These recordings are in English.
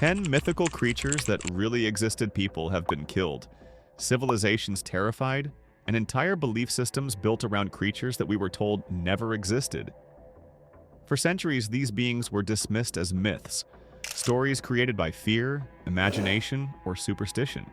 10 mythical creatures that really existed people have been killed, civilizations terrified, and entire belief systems built around creatures that we were told never existed. For centuries, these beings were dismissed as myths, stories created by fear, imagination, or superstition.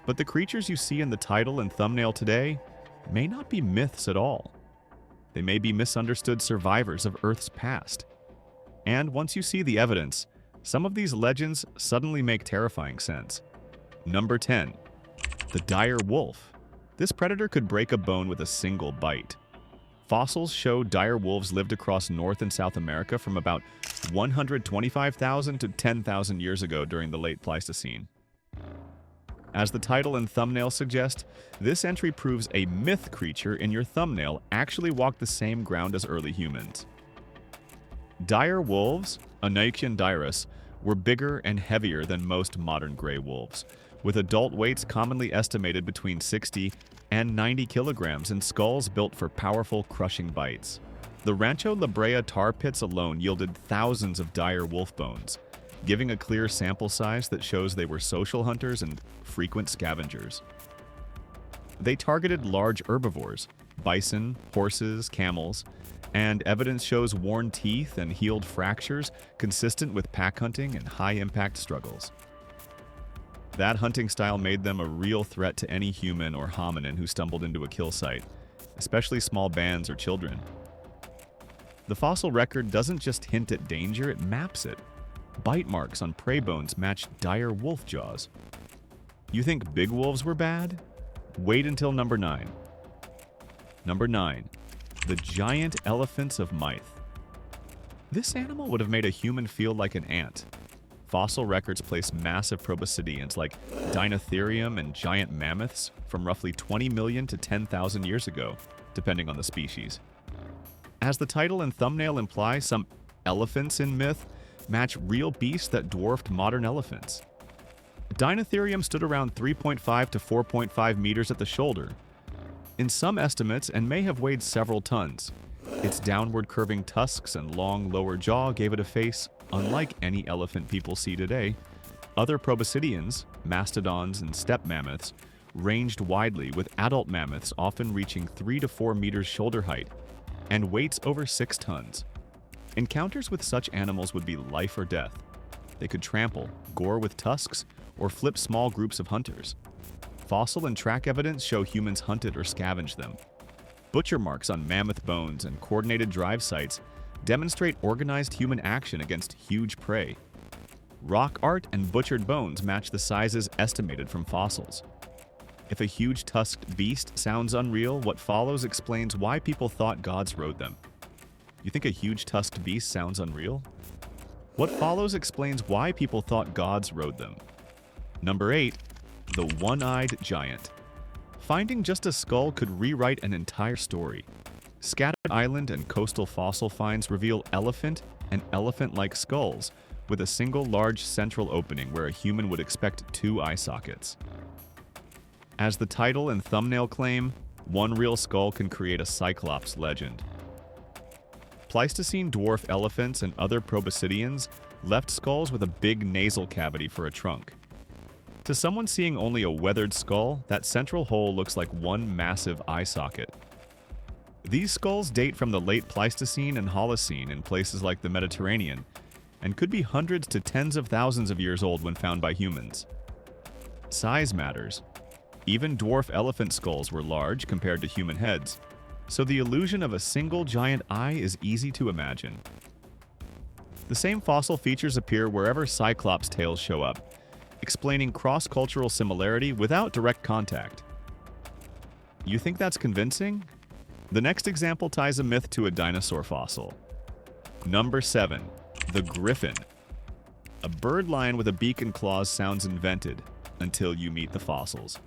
But the creatures you see in the title and thumbnail today may not be myths at all. They may be misunderstood survivors of Earth's past. And once you see the evidence, some of these legends suddenly make terrifying sense. Number 10. The dire wolf. This predator could break a bone with a single bite. Fossils show dire wolves lived across North and South America from about 125,000 to 10,000 years ago during the late Pleistocene. As the title and thumbnail suggest, this entry proves a myth creature in your thumbnail actually walked the same ground as early humans. Dire wolves, Onychian dirus, were bigger and heavier than most modern gray wolves, with adult weights commonly estimated between 60 and 90 kilograms and skulls built for powerful, crushing bites. The Rancho La Brea tar pits alone yielded thousands of dire wolf bones, giving a clear sample size that shows they were social hunters and frequent scavengers. They targeted large herbivores, bison, horses, camels, and evidence shows worn teeth and healed fractures consistent with pack hunting and high-impact struggles. That hunting style made them a real threat to any human or hominin who stumbled into a kill site, especially small bands or children. The fossil record doesn't just hint at danger, it maps it. Bite marks on prey bones match dire wolf jaws. You think big wolves were bad? Wait until number 9. Number 9. The giant elephants of Myth. This animal would have made a human feel like an ant. Fossil records place massive proboscideans like Dinotherium and giant mammoths from roughly 20 million to 10,000 years ago, depending on the species. As the title and thumbnail imply, some elephants in myth match real beasts that dwarfed modern elephants. Dinotherium stood around 3.5 to 4.5 meters at the shoulder, in some estimates, and may have weighed several tons. Its downward curving tusks and long lower jaw gave it a face unlike any elephant people see today. Other proboscideans, mastodons, and steppe mammoths ranged widely, with adult mammoths often reaching 3 to 4 meters shoulder height and weights over 6 tons. Encounters with such animals would be life or death. They could trample, gore with tusks, or flip small groups of hunters. Fossil and track evidence show humans hunted or scavenged them. Butcher marks on mammoth bones and coordinated drive sites demonstrate organized human action against huge prey. Rock art and butchered bones match the sizes estimated from fossils. If a huge tusked beast sounds unreal, what follows explains why people thought gods rode them. You think a huge tusked beast sounds unreal? What follows explains why people thought gods rode them. Number 8. The one-eyed giant. Finding just a skull could rewrite an entire story. Scattered island and coastal fossil finds reveal elephant and elephant-like skulls, with a single large central opening where a human would expect 2 eye sockets. As the title and thumbnail claim, one real skull can create a Cyclops legend. Pleistocene dwarf elephants and other proboscideans left skulls with a big nasal cavity for a trunk. To someone seeing only a weathered skull, that central hole looks like one massive eye socket. These skulls date from the late Pleistocene and Holocene in places like the Mediterranean, and could be hundreds to tens of thousands of years old when found by humans. Size matters. Even dwarf elephant skulls were large compared to human heads, so the illusion of a single giant eye is easy to imagine. The same fossil features appear wherever Cyclops tails show up, explaining cross-cultural similarity without direct contact. You think that's convincing? The next example ties a myth to a dinosaur fossil. Number 7. The griffin. A bird lion with a beak and claws sounds invented until you meet the fossils.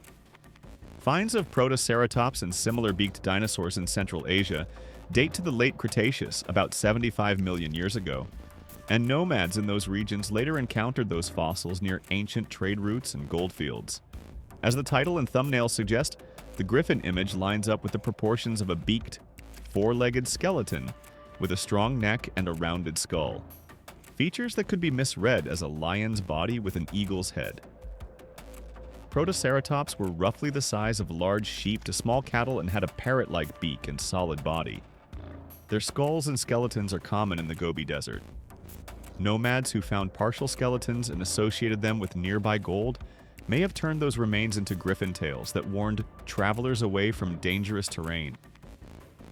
Finds of Protoceratops and similar beaked dinosaurs in Central Asia date to the late Cretaceous, about 75 million years ago, and nomads in those regions later encountered those fossils near ancient trade routes and gold fields. As the title and thumbnail suggest, the griffin image lines up with the proportions of a beaked, four-legged skeleton with a strong neck and a rounded skull. features that could be misread as a lion's body with an eagle's head. Protoceratops were roughly the size of large sheep to small cattle and had a parrot-like beak and solid body. Their skulls and skeletons are common in the Gobi Desert. Nomads who found partial skeletons and associated them with nearby gold may have turned those remains into griffin tails that warned travelers away from dangerous terrain.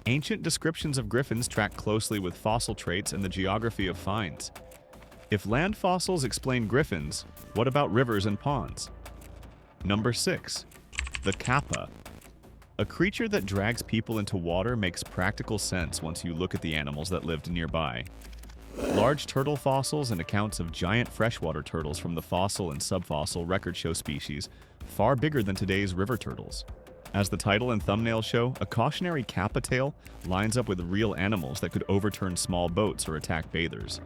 Ancient descriptions of griffins track closely with fossil traits and the geography of finds. If land fossils explain griffins, what about rivers and ponds? Number 6. The kappa. A creature that drags people into water makes practical sense once you look at the animals that lived nearby. Large turtle fossils and accounts of giant freshwater turtles from the fossil and subfossil record show species far bigger than today's river turtles. As the title and thumbnail show, a cautionary kappa tail lines up with real animals that could overturn small boats or attack bathers.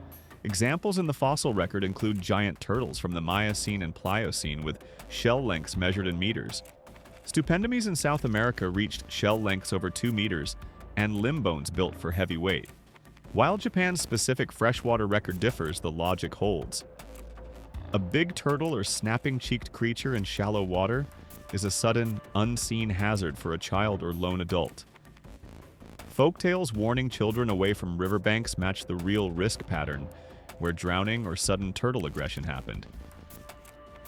Examples in the fossil record include giant turtles from the Miocene and Pliocene with shell lengths measured in meters. Stupendomes in South America reached shell lengths over 2 meters and limb bones built for heavy weight. While Japan's specific freshwater record differs, the logic holds. A big turtle or snapping-cheeked creature in shallow water is a sudden, unseen hazard for a child or lone adult. Folktales warning children away from riverbanks match the real risk pattern, where drowning or sudden turtle aggression happened.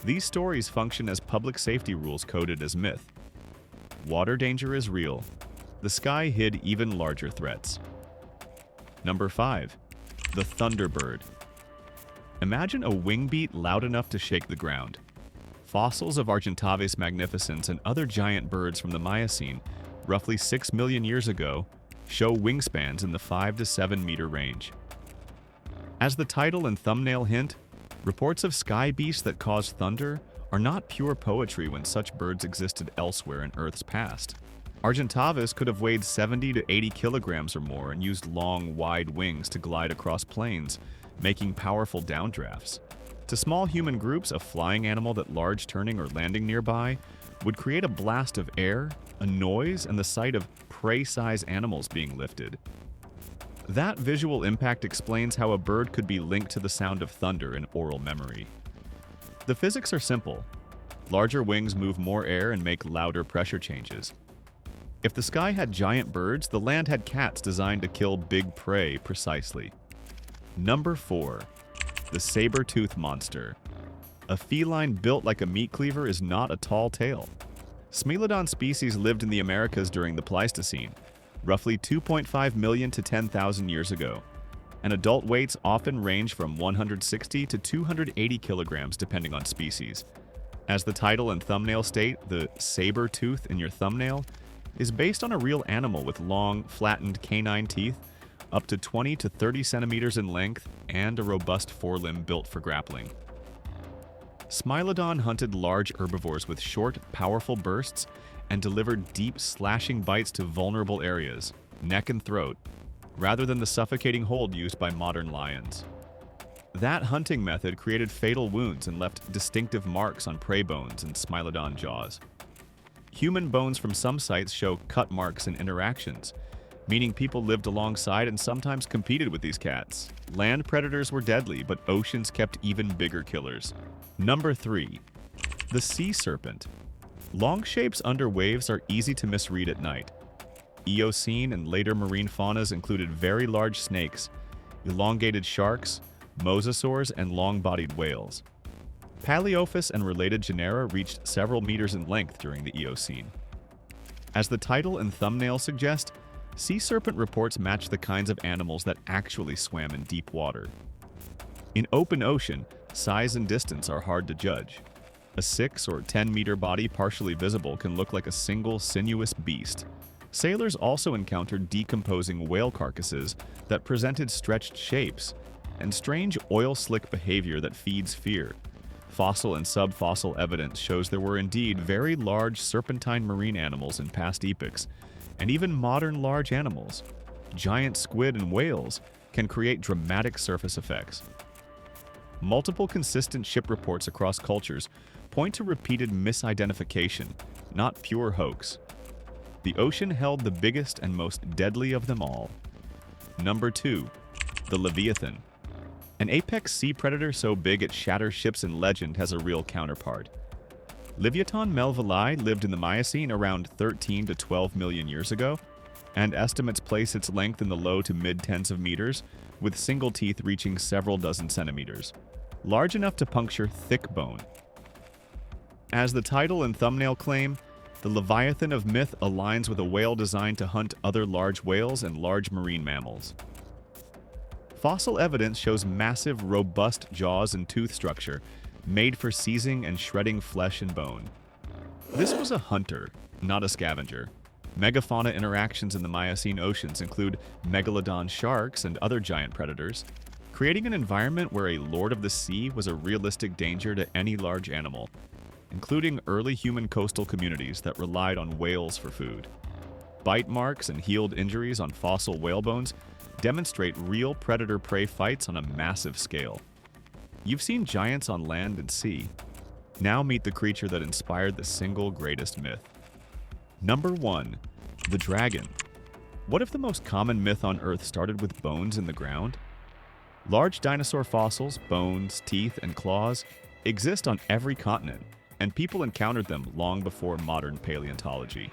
These stories function as public safety rules coded as myth. Water danger is real. The sky hid even larger threats. Number 5. The thunderbird. Imagine a wing beat loud enough to shake the ground. Fossils of Argentavis magnificens and other giant birds from the Miocene, roughly 6 million years ago, show wingspans in the 5 to 7 meter range. As the title and thumbnail hint, reports of sky beasts that cause thunder are not pure poetry when such birds existed elsewhere in Earth's past. Argentavis could have weighed 70 to 80 kilograms or more and used long, wide wings to glide across plains, making powerful downdrafts. To small human groups, a flying animal that large turning or landing nearby would create a blast of air, a noise, and the sight of prey-size animals being lifted. That visual impact explains how a bird could be linked to the sound of thunder in oral memory. The physics are simple. Larger wings move more air and make louder pressure changes. If the sky had giant birds, the land had cats designed to kill big prey precisely. Number 4. The saber-toothed monster. A feline built like a meat cleaver is not a tall tale. Smilodon species lived in the Americas during the Pleistocene, roughly 2.5 million to 10,000 years ago, and adult weights often range from 160 to 280 kilograms depending on species. As the title and thumbnail state, the saber tooth in your thumbnail is based on a real animal with long, flattened canine teeth, up to 20 to 30 centimeters in length, and a robust forelimb built for grappling. Smilodon hunted large herbivores with short, powerful bursts and delivered deep, slashing bites to vulnerable areas, neck and throat, rather than the suffocating hold used by modern lions. That hunting method created fatal wounds and left distinctive marks on prey bones and Smilodon jaws. Human bones from some sites show cut marks and interactions, meaning people lived alongside and sometimes competed with these cats. Land predators were deadly, but oceans kept even bigger killers. Number 3. The sea serpent. Long shapes under waves are easy to misread at night. Eocene and later marine faunas included very large snakes, elongated sharks, mosasaurs, and long-bodied whales. Paleophis and related genera reached several meters in length during the Eocene. As the title and thumbnail suggest, sea serpent reports match the kinds of animals that actually swam in deep water. In open ocean, size and distance are hard to judge. A 6 or 10 meter body partially visible can look like a single sinuous beast. Sailors also encountered decomposing whale carcasses that presented stretched shapes and strange oil-slick behavior that feeds fear. Fossil and subfossil evidence shows there were indeed very large serpentine marine animals in past epochs, and even modern large animals. Giant squid and whales can create dramatic surface effects. Multiple consistent ship reports across cultures point to repeated misidentification, not pure hoax. The ocean held the biggest and most deadly of them all. Number 2. The Leviathan. An apex sea predator so big it shatters ships in legend has a real counterpart. Livyatan melvillei lived in the Miocene around 13 to 12 million years ago, and estimates place its length in the low to mid-tens of meters, with single teeth reaching several dozen centimeters, large enough to puncture thick bone. As the title and thumbnail claim, the Leviathan of myth aligns with a whale designed to hunt other large whales and large marine mammals. Fossil evidence shows massive, robust jaws and tooth structure, made for seizing and shredding flesh and bone. This was a hunter, not a scavenger. Megafauna interactions in the Miocene oceans include megalodon sharks and other giant predators, creating an environment where a lord of the sea was a realistic danger to any large animal, including early human coastal communities that relied on whales for food. Bite marks and healed injuries on fossil whale bones demonstrate real predator-prey fights on a massive scale. You've seen giants on land and sea. Now meet the creature that inspired the single greatest myth. Number 1. The dragon. What if the most common myth on Earth started with bones in the ground? Large dinosaur fossils, bones, teeth, and claws exist on every continent, and people encountered them long before modern paleontology.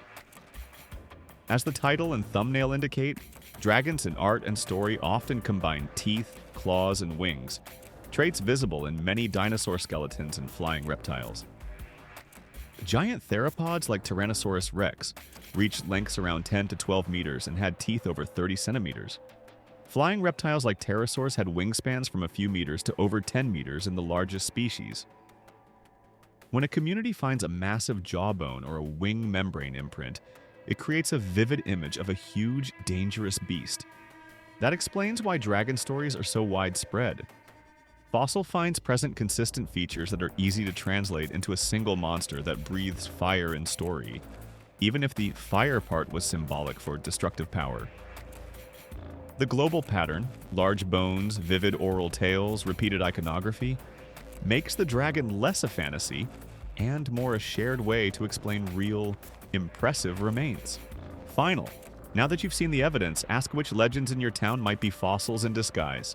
As the title and thumbnail indicate, dragons in art and story often combine teeth, claws, and wings, traits visible in many dinosaur skeletons and flying reptiles. Giant theropods like Tyrannosaurus rex reached lengths around 10 to 12 meters and had teeth over 30 centimeters. Flying reptiles like pterosaurs had wingspans from a few meters to over 10 meters in the largest species. When a community finds a massive jawbone or a wing membrane imprint, it creates a vivid image of a huge, dangerous beast. That explains why dragon stories are so widespread. Fossil finds present consistent features that are easy to translate into a single monster that breathes fire in story, even if the fire part was symbolic for destructive power. The global pattern, large bones, vivid oral tales, repeated iconography, makes the dragon less a fantasy and more a shared way to explain real, impressive remains. Final. Now that you've seen the evidence, ask which legends in your town might be fossils in disguise.